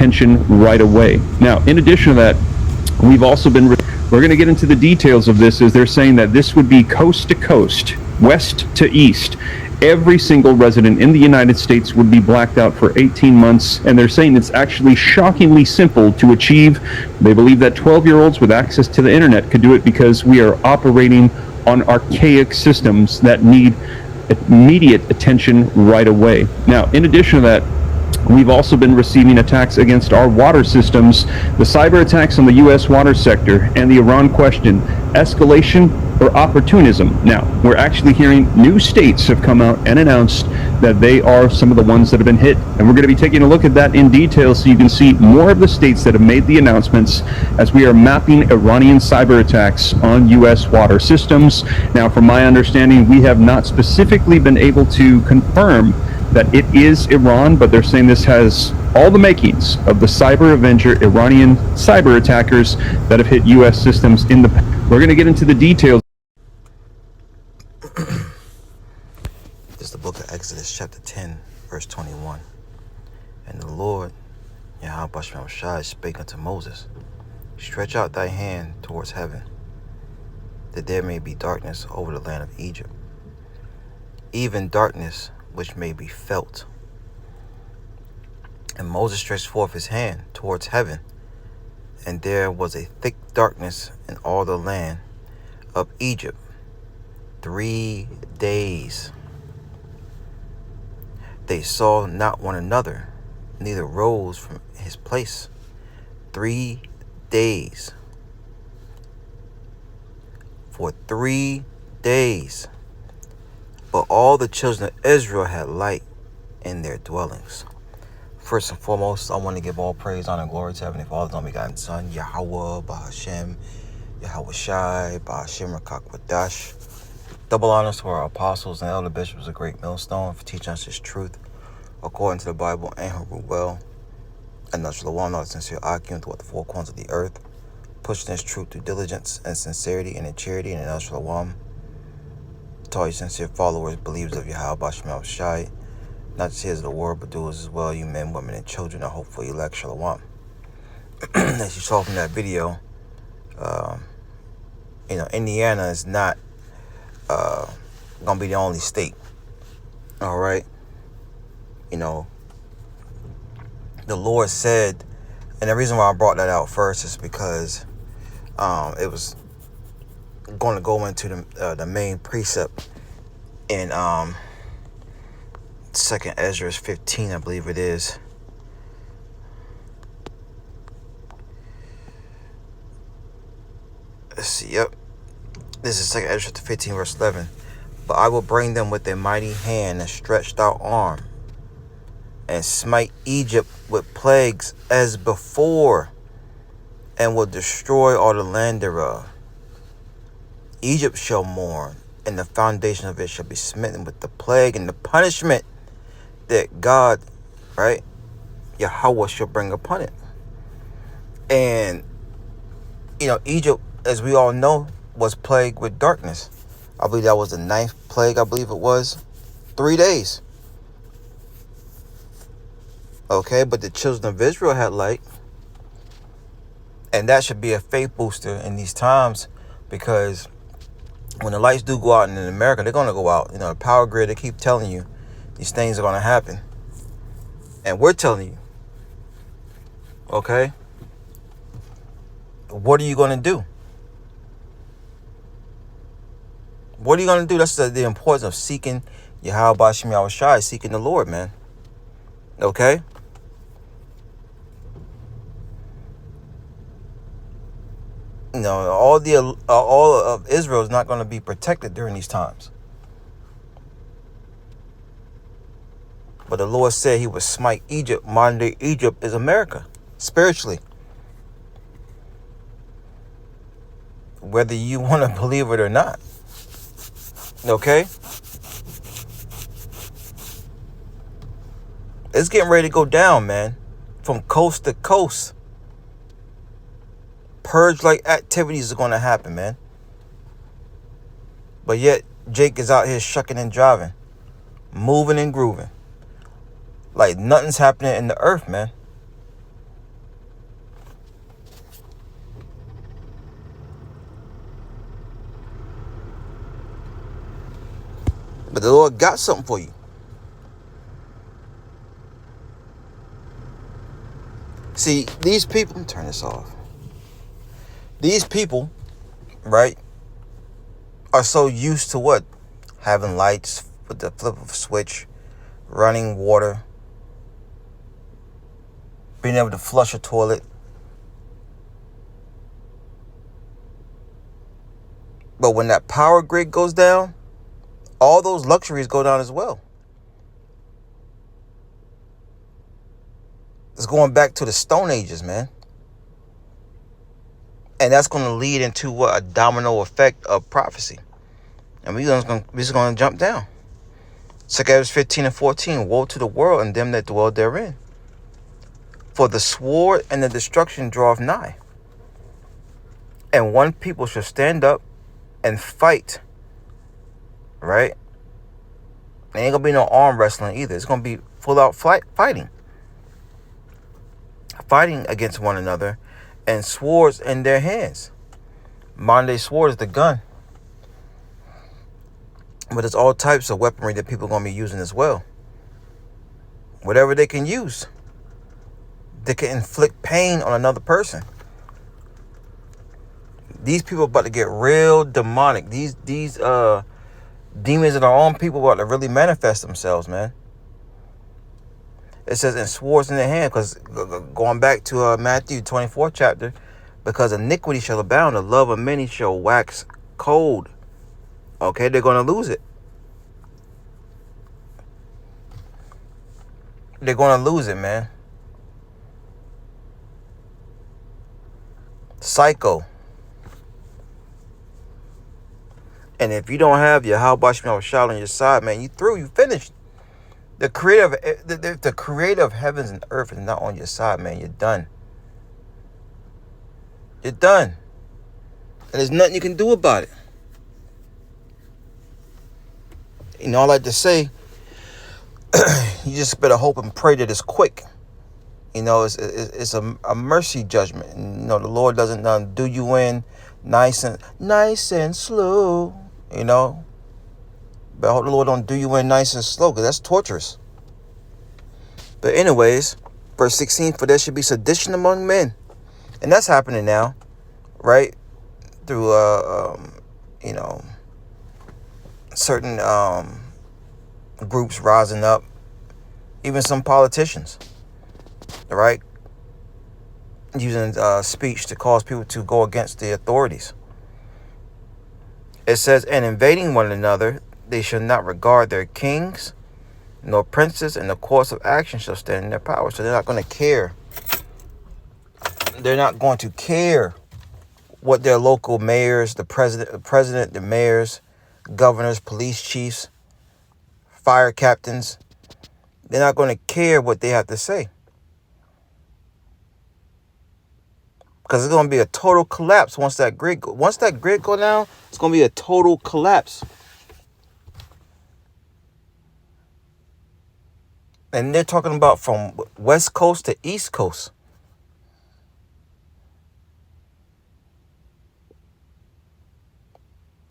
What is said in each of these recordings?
attention right away. Now, in addition to that, we've also been, we're going to get into the details of this, as they're saying that this would be coast to coast, west to east. Every single resident in the United States would be blacked out for 18 months, and they're saying it's actually shockingly simple to achieve. They believe that 12-year-olds with access to the internet could do it because we are operating on archaic systems that need immediate attention right away. Now, in addition to that, we've also been receiving attacks against our water systems, the cyber attacks on the U.S. water sector, and the Iran question. Escalation or opportunism? Now, we're actually hearing new states have come out and announced that they are some of the ones that have been hit. And we're going to be taking a look at that in detail so you can see more of the states that have made the announcements as we are mapping Iranian cyber attacks on U.S. water systems. Now, from my understanding, we have not specifically been able to confirm that it is Iran, but they're saying this has all the makings of the cyber avenger Iranian cyber attackers that have hit U.S. systems in the past. We're going to get into the details. This is the book of Exodus, chapter 10, verse 21. And the Lord, Yahweh Shai, spake unto Moses, stretch out thy hand towards heaven, that there may be darkness over the land of Egypt, even darkness which may be felt. And Moses stretched forth his hand towards heaven, and there was a thick darkness in all the land of Egypt 3 days. They saw not one another, neither rose from his place 3 days. For 3 days. But all the children of Israel had light in their dwellings. First and foremost, I want to give all praise, honor, and glory to Heavenly Father's only begotten Son, Yahweh, Bahashem, Yahweh Shai, Bahashem, Rakak Wadash. Double honors to our apostles and elder bishops of Great Millstone for teaching us His truth according to the Bible and who rule well. And thus the one, not sincere arguing throughout the four corners of the earth, pushing His truth through diligence and sincerity and in charity, and in thus the one. To all you sincere followers, believers of Yahweh Shai Shai, not just hearers of the word, but doers as well, you men, women, and children, and hopefully elect Shalom. As you saw from that video, Indiana is not gonna be the only state. All right, the Lord said, and the reason why I brought that out first is because it was going to go into the main precept in 2nd Ezra 15, I believe it is. Let's see, yep. This is 2nd Ezra 15, verse 11. But I will bring them with a mighty hand and stretched out arm, and smite Egypt with plagues as before, and will destroy all the land thereof. Egypt shall mourn, and the foundation of it shall be smitten with the plague and the punishment that God, right, Yahweh shall bring upon it. And, Egypt, as we all know, was plagued with darkness. I believe that was the 9th plague, I believe it was. 3 days. Okay, but the children of Israel had light. And that should be a faith booster in these times, because when the lights do go out in America, they're going to go out. The power grid, they keep telling you these things are going to happen. And we're telling you, okay, what are you going to do? What are you going to do? That's the importance of seeking Yahweh Bashim Yahweh Shai, seeking the Lord, man. Okay? All of Israel is not going to be protected during these times. But the Lord said He would smite Egypt. Modern day Egypt is America, spiritually. Whether you want to believe it or not. Okay? It's getting ready to go down, man. From coast to coast. Purge-like activities are going to happen, man. But yet, Jake is out here shucking and driving. Moving and grooving. Like nothing's happening in the earth, man. But the Lord got something for you. See, these people, let me turn this off. These people, right, are so used to what? Having lights with the flip of a switch, running water, being able to flush a toilet. But when that power grid goes down, all those luxuries go down as well. It's going back to the Stone Ages, man. And that's going to lead into what? A domino effect of prophecy. And we're just going to jump down. 2 Kings 15 and 14. Woe to the world and them that dwell therein. For the sword and the destruction draweth nigh. And one people shall stand up and fight. Right? There ain't going to be no arm wrestling either. It's going to be full out fighting. Fighting against one another. And swords in their hands. Modern day sword is the gun. But there's all types of weaponry that people are going to be using as well. Whatever they can use. They can inflict pain on another person. These people are about to get real demonic. These demons in our own people are about to really manifest themselves, man. It says, and swords in their hand, because going back to Matthew 24 chapter, because iniquity shall abound, the love of many shall wax cold. Okay, they're going to lose it. They're going to lose it, man. Psycho. And if you don't have your how about you shout on your side, man, you through, you finished. The creator of heavens and earth is not on your side, man. You're done. You're done. And there's nothing you can do about it. You know, I like to say, you just better hope and pray that it's quick. You know, it's a mercy judgment. And, you know, the Lord doesn't do you in nice and slow. You know, but I hope the Lord don't do you in nice and slow, because that's torturous. But anyways, verse 16, for there should be sedition among men, and that's happening now, right? Through you know, certain groups rising up, even some politicians, right, using speech to cause people to go against the authorities. It says, and invading one another, they shall not regard their kings, nor princes, and the course of action shall stand in their power. So they're not going to care. They're not going to care what their local mayors, the president, the mayors, governors, police chiefs, fire captains, they're not going to care what they have to say. Because it's going to be a total collapse once that grid go down. It's going to be a total collapse. And they're talking about from West Coast to East Coast.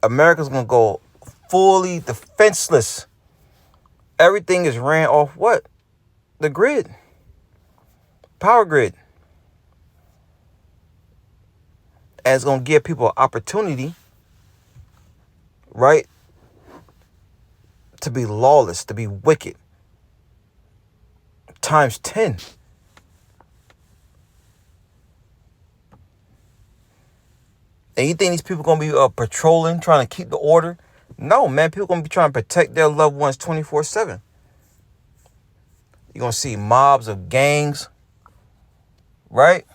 America's going to go fully defenseless. Everything is ran off what? The grid. Power grid. And it's going to give people an opportunity, right, to be lawless, to be wicked. Times 10. And you think these people going to be patrolling, trying to keep the order? No, man. People going to be trying to protect their loved ones 24/7. You're going to see mobs of gangs, right?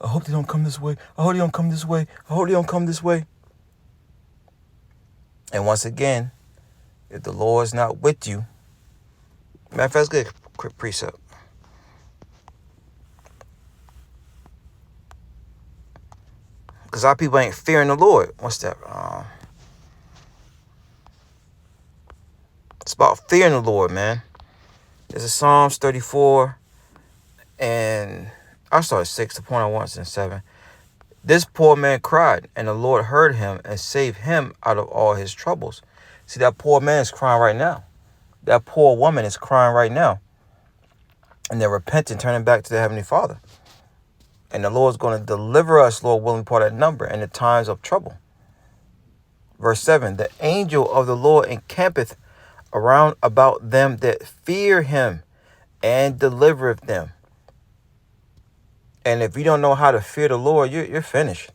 I hope they don't come this way. I hope they don't come this way. I hope they don't come this way. And once again, if the Lord's not with you, matter of fact, let's get a quick precept. Because our people ain't fearing the Lord. What's that? It's about fearing the Lord, man. This is Psalms 34. And I started 6. The point I want is in 7. This poor man cried, and the Lord heard him and saved him out of all his troubles. See, that poor man is crying right now. That poor woman is crying right now. And they're repenting, turning back to their Heavenly Father. And the Lord's going to deliver us, Lord willing, part of that number in the times of trouble. Verse 7, the angel of the Lord encampeth around about them that fear him and delivereth them. And if you don't know how to fear the Lord, you're finished.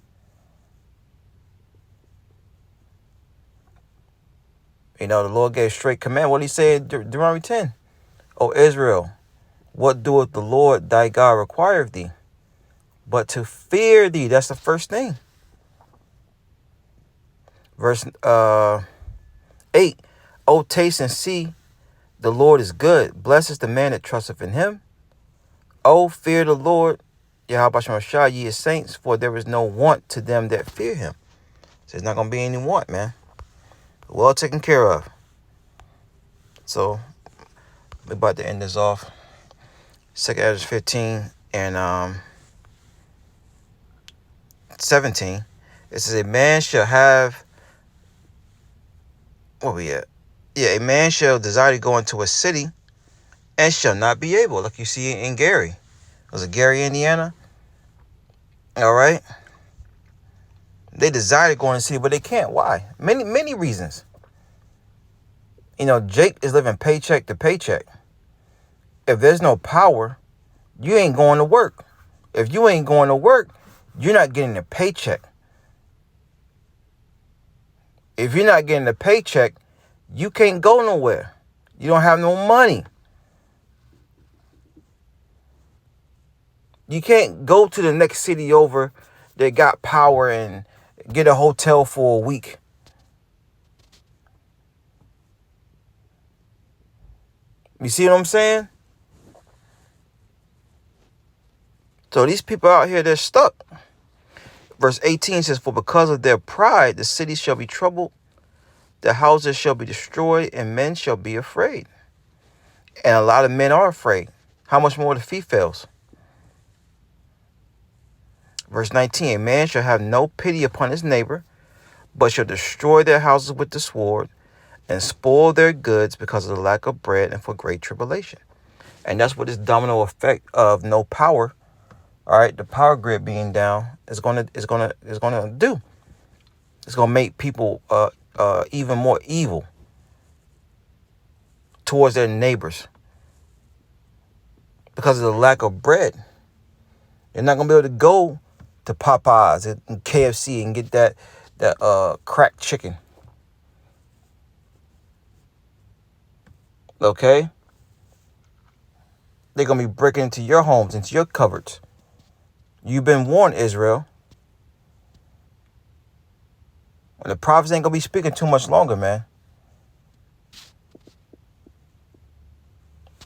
You know, the Lord gave straight command. What did he say in Deuteronomy 10? O Israel, what doeth the Lord thy God require of thee? But to fear thee. That's the first thing. Verse 8. O taste and see, the Lord is good. Blessed is the man that trusteth in him. O fear the Lord, Yahweh Shah, ye his saints, for there is no want to them that fear him. So there's not going to be any want, man. Well taken care of. So we're about to end this off. 2 Ezra 15 and 17. It says, a man shall have, where we at? Yeah, a man shall desire to go into a city and shall not be able. Like you see in Gary. Was it Gary, Indiana? All right. They desire to go in the city, but they can't. Why? Many reasons. You know, Jake is living paycheck to paycheck. If there's no power, you ain't going to work. If you ain't going to work, you're not getting a paycheck. If you're not getting a paycheck, you can't go nowhere. You don't have no money. You can't go to the next city over that got power and get a hotel for a week. You see what I'm saying? So these people out here, they're stuck. Verse 18 says, for because of their pride, the cities shall be troubled, the houses shall be destroyed, and men shall be afraid. And a lot of men are afraid. How much more the females? Verse 19, a man shall have no pity upon his neighbor, but shall destroy their houses with the sword, and spoil their goods because of the lack of bread and for great tribulation. And that's what this domino effect of no power, all right, the power grid being down is gonna do. It's gonna make people even more evil towards their neighbors because of the lack of bread. They're not gonna be able to go to Popeyes and KFC and get that cracked chicken. Okay? They're gonna be breaking into your homes, into your cupboards. You've been warned, Israel. And the prophets ain't gonna be speaking too much longer, man.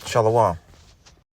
Shalom.